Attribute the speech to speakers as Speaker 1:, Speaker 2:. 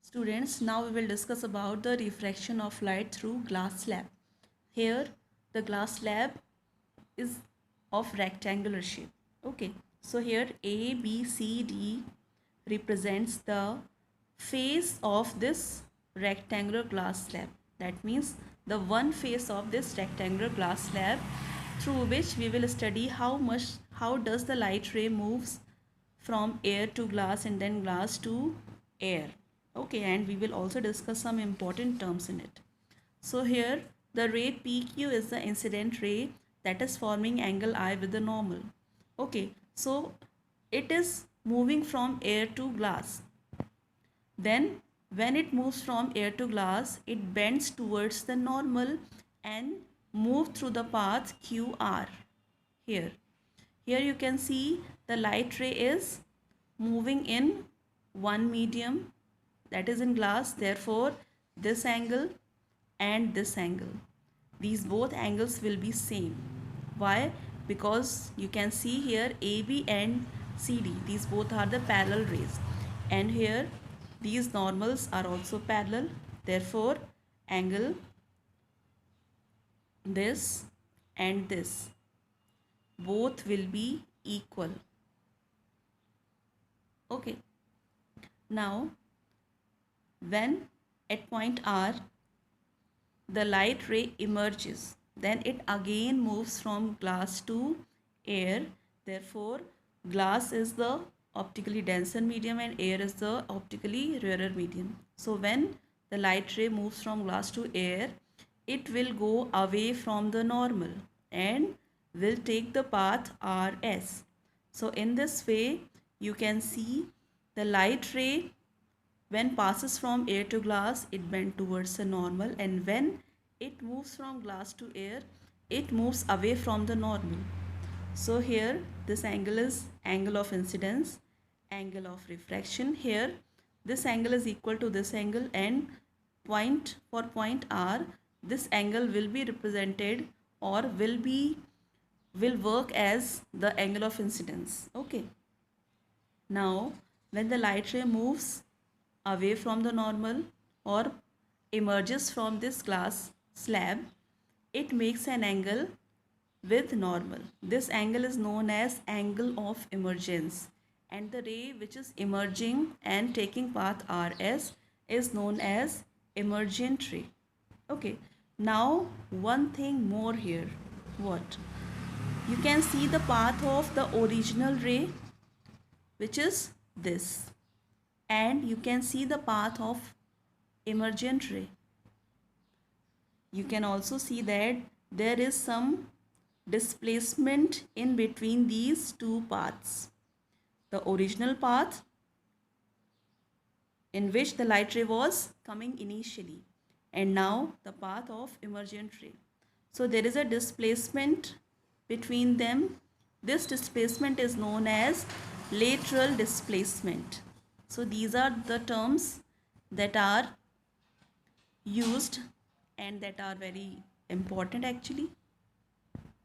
Speaker 1: Students, now we will discuss about the refraction of light through glass slab. Here, the glass slab is of rectangular shape. Okay, so here A, B, C, D represents the face of this rectangular glass slab. That means the one face of this rectangular glass slab through which we will study how does the light ray moves from air to glass and then glass to air. Okay, and we will also discuss some important terms in it. So here the ray PQ is the incident ray that is forming angle I with the normal. Okay, so it is moving from air to glass. Then when it moves from air to glass, it bends towards the normal and move through the path QR. Here. Here you can see the light ray is moving in one medium, that is in glass. Therefore, this angle and this angle, these both angles will be same. Why? Because you can see here AB and CD, these both are the parallel rays, and here these normals are also parallel. Therefore, angle this and this both will be equal. Okay, now when at point R the light ray emerges, then it again moves from glass to air. Therefore, glass is the optically denser medium and air is the optically rarer medium. So when the light ray moves from glass to air, it will go away from the normal and will take the path RS. So in this way, you can see the light ray when passes from air to glass, it bends towards the normal, and when it moves from glass to air, it moves away from the normal. So here this angle is angle of incidence, angle of refraction. Here this angle is equal to this angle, and for point R, this angle will be represented or will work as the angle of incidence. Okay. Now when the light ray moves away from the normal or emerges from this glass slab, it makes an angle with normal. This angle is known as angle of emergence, and the ray which is emerging and taking path RS is known as emergent ray. Okay, now one thing more here. What? You can see the path of the original ray, which is this, and you can see the path of emergent ray. You can also see that there is some displacement in between these two paths. The original path in which the light ray was coming initially, and now the path of emergent ray. So there is a displacement between them. This displacement is known as lateral displacement. So these are the terms that are used and that are very important actually.